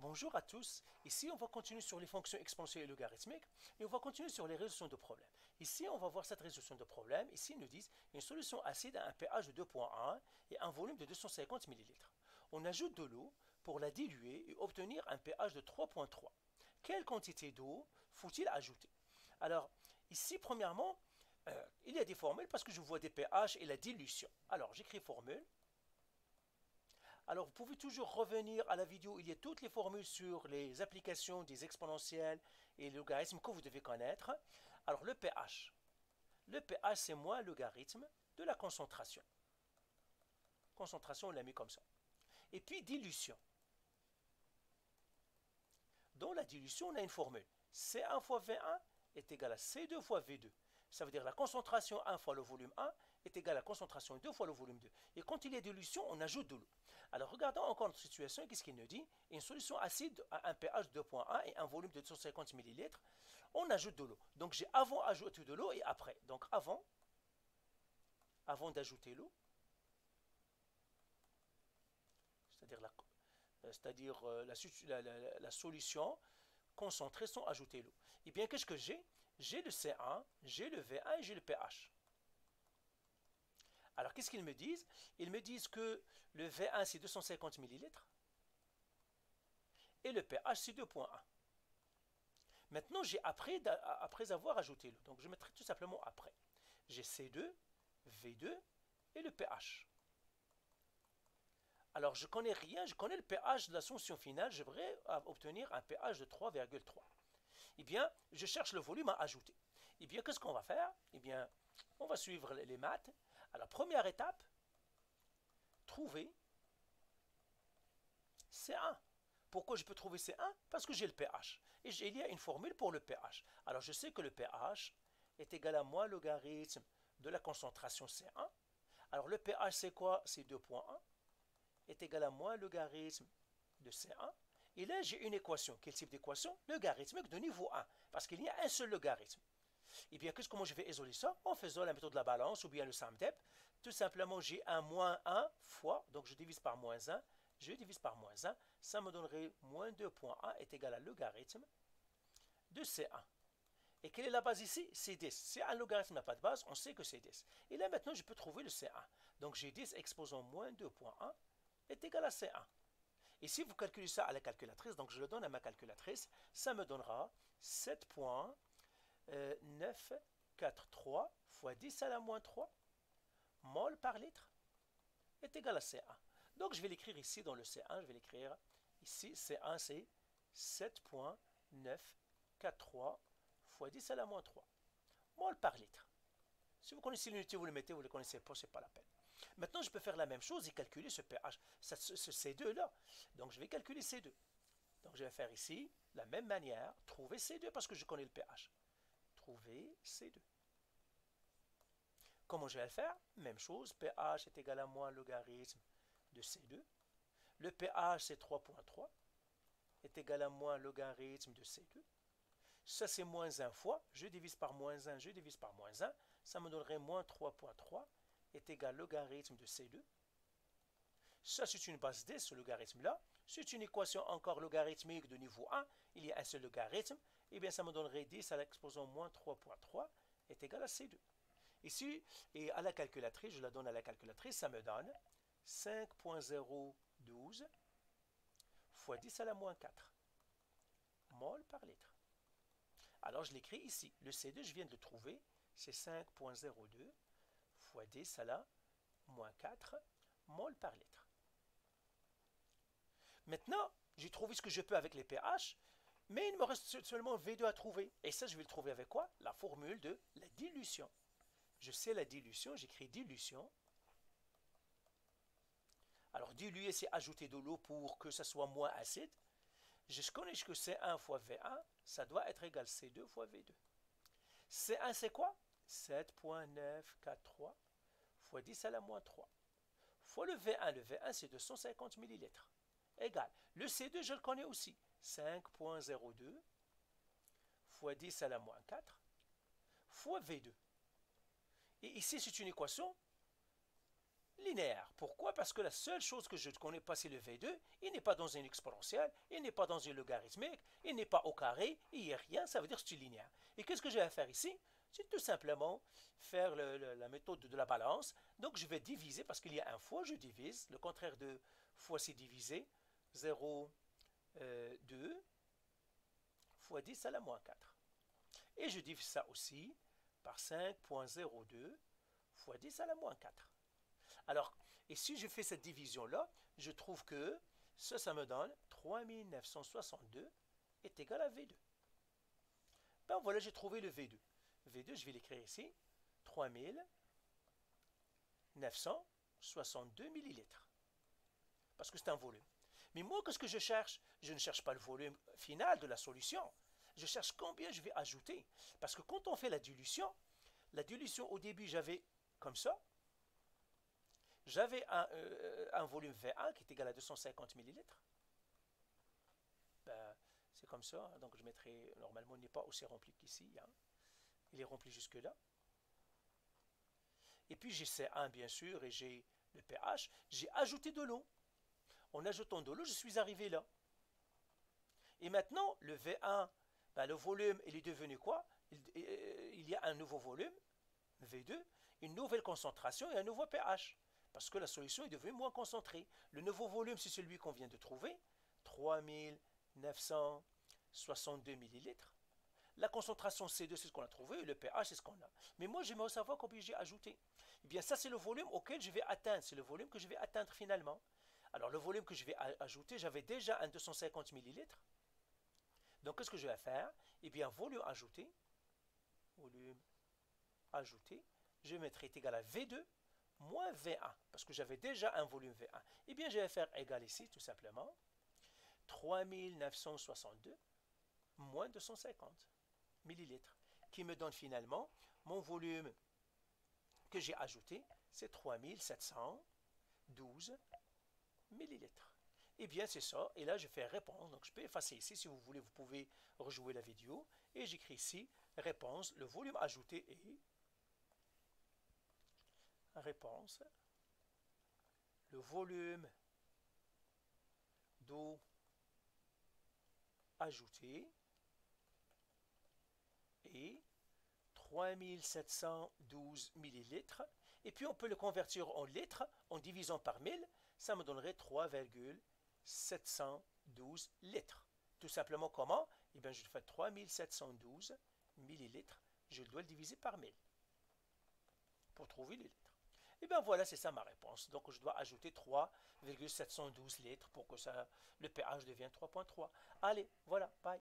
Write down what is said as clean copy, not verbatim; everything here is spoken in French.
Bonjour à tous, ici on va continuer sur les fonctions exponentielles et logarithmiques et on va continuer sur les résolutions de problèmes. Ici on va voir cette résolution de problème, ici ils nous disent une solution acide a un pH de 2,1 et un volume de 250 ml. On ajoute de l'eau pour la diluer et obtenir un pH de 3,3. Quelle quantité d'eau faut-il ajouter? Alors ici premièrement, il y a des formules parce que je vois des pH et la dilution. Alors j'écris formule. Alors, vous pouvez toujours revenir à la vidéo, il y a toutes les formules sur les applications des exponentielles et les logarithmes que vous devez connaître. Alors, le pH. Le pH, c'est moins le logarithme de la concentration. Concentration, on l'a mis comme ça. Et puis, dilution. Dans la dilution, on a une formule. C1 fois V1 est égal à C2 fois V2. Ça veut dire la concentration 1 fois le volume 1 est égal à la concentration 2 fois le volume 2. Et quand il y a dilution, on ajoute de l'eau. Alors regardons encore notre situation. Qu'est-ce qu'il nous dit? Une solution acide a un pH de 2,1 et un volume de 250 ml. On ajoute de l'eau. Donc j'ai avant ajouté de l'eau et après. Donc avant d'ajouter l'eau, c'est-à-dire la solution concentrée sans ajouter l'eau. Et bien qu'est-ce que j'ai? J'ai le C1, j'ai le V1 et j'ai le pH. Alors, qu'est-ce qu'ils me disent? Ils me disent que le V1, c'est 250 ml et le pH, c'est 2,1. Maintenant, j'ai après avoir ajouté l'eau. Donc, je mettrai tout simplement après. J'ai C2, V2 et le pH. Alors, je ne connais rien, je connais le pH de la solution finale. J'aimerais obtenir un pH de 3,3. Eh bien, je cherche le volume à ajouter. Eh bien, qu'est-ce qu'on va faire? Eh bien, on va suivre les maths. Alors, première étape, trouver C1. Pourquoi je peux trouver C1? Parce que j'ai le pH. Et il y a une formule pour le pH. Alors, je sais que le pH est égal à moins logarithme de la concentration C1. Alors, le pH, c'est quoi? C'est 2,1 est égal à moins logarithme de C1. Et là, j'ai une équation. Quel type d'équation? Logarithmique de niveau 1. Parce qu'il y a un seul logarithme. Et bien, comment je vais isoler ça? En faisant la méthode de la balance ou bien le SUMDEP. Tout simplement, j'ai un moins 1 fois, donc je divise par moins 1, je divise par moins 1, ça me donnerait moins 2,1 est égal à logarithme de C1. Et quelle est la base ici? C'est 10. Si un logarithme n'a pas de base, on sait que c'est 10. Et là, maintenant, je peux trouver le C1. Donc, j'ai 10 exposant moins 2,1 est égal à C1. Et si vous calculez ça à la calculatrice, donc je le donne à ma calculatrice, ça me donnera 7,943 fois 10 à la moins 3 mol par litre est égal à C1. Donc je vais l'écrire ici dans le C1, je vais l'écrire ici, C1 c'est 7,943 fois 10 à la moins 3 mol par litre. Si vous connaissez l'unité, vous le mettez, vous ne le connaissez pas, ce n'est pas la peine. Maintenant, je peux faire la même chose et calculer ce pH, ce C2 là. Donc je vais calculer C2. Donc je vais faire ici, la même manière, trouver C2 parce que je connais le pH. Trouver C2. Comment je vais le faire? Même chose, pH est égal à moins logarithme de C2. Le pH, c'est 3,3, est égal à moins logarithme de C2. Ça, c'est moins 1 fois. Je divise par moins 1, je divise par moins 1. Ça me donnerait moins 3,3 est égal à logarithme de C2. Ça, c'est une base 10, ce logarithme-là. C'est une équation encore logarithmique de niveau 1. Il y a un seul logarithme. Eh bien, ça me donnerait 10 à l'exposant moins 3,3 est égal à C2. Ici, et à la calculatrice, je la donne à la calculatrice, ça me donne 5,012 fois 10 à la moins 4 mol par litre. Alors, je l'écris ici. Le C2, je viens de le trouver. C'est 5,02 fois 10 à la moins 4 mol par litre. Maintenant, j'ai trouvé ce que je peux avec les pH, mais il me reste seulement V2 à trouver. Et ça, je vais le trouver avec quoi? La formule de la dilution. Je sais la dilution, j'écris dilution. Alors, diluer, c'est ajouter de l'eau pour que ça soit moins acide. Je connais que C1 fois V1, ça doit être égal à C2 fois V2. C1, c'est quoi? 7,943 fois 10 à la moins 3 fois le V1. Le V1, c'est 250 ml. Égal. Le C2, je le connais aussi. 5,02 fois 10 à la moins 4 fois V2. Et ici, c'est une équation linéaire. Pourquoi? Parce que la seule chose que je ne connais pas, c'est le V2. Il n'est pas dans une exponentielle, il n'est pas dans une logarithmique, il n'est pas au carré, il n'y a rien, ça veut dire que c'est linéaire. Et qu'est-ce que je vais faire ici? C'est tout simplement faire la méthode de la balance. Donc je vais diviser, parce qu'il y a un fois, je divise. Le contraire de fois, c'est diviser. 0, 2 fois 10 à la moins 4. Et je divise ça aussi par 5,02 fois 10 à la moins 4. Alors, et si je fais cette division-là, je trouve que ça me donne 3962 est égal à V2. Ben voilà, j'ai trouvé le V2. V2, je vais l'écrire ici, 3962 millilitres. Parce que c'est un volume. Mais moi, qu'est-ce que je cherche? Je ne cherche pas le volume final de la solution. Je cherche combien je vais ajouter. Parce que quand on fait la dilution au début, j'avais comme ça. J'avais un volume V1 qui est égal à 250 millilitres. Ben, c'est comme ça. Donc je mettrai, normalement, il n'est pas aussi rempli qu'ici. Hein. Il est rempli jusque-là. Et puis j'ai C1, bien sûr, et j'ai le pH. J'ai ajouté de l'eau. En ajoutant de l'eau, je suis arrivé là. Et maintenant, le V1, ben, le volume, il est devenu quoi? Il y a un nouveau volume, V2, une nouvelle concentration et un nouveau pH. Parce que la solution est devenue moins concentrée. Le nouveau volume, c'est celui qu'on vient de trouver, 3962 millilitres. La concentration C2, c'est ce qu'on a trouvé, et le pH, c'est ce qu'on a. Mais moi, j'aimerais savoir combien j'ai ajouté. Eh bien, ça, c'est le volume auquel je vais atteindre. C'est le volume que je vais atteindre finalement. Alors, le volume que je vais ajouter, j'avais déjà un 250 millilitres. Donc, qu'est-ce que je vais faire? Eh bien, volume ajouté, je mettrai égal à V2 moins V1, parce que j'avais déjà un volume V1. Eh bien, je vais faire égal ici, tout simplement, 3962 moins 250 millilitres, qui me donne finalement mon volume que j'ai ajouté, c'est 3712 millilitres. Eh bien, c'est ça. Et là, je fais réponse. Donc, je peux effacer ici. Si vous voulez, vous pouvez rejouer la vidéo. Et j'écris ici, réponse. Le volume ajouté est réponse. Le volume d'eau ajouté est 3712 millilitres. Et puis, on peut le convertir en litres en divisant par 1000. Ça me donnerait 3,712 litres. Tout simplement, comment? Eh bien, je fais 3712 millilitres. Je dois le diviser par 1000 pour trouver les litres. Et bien voilà, c'est ça ma réponse. Donc je dois ajouter 3,712 litres pour que le pH devienne 3,3. Allez, voilà, bye.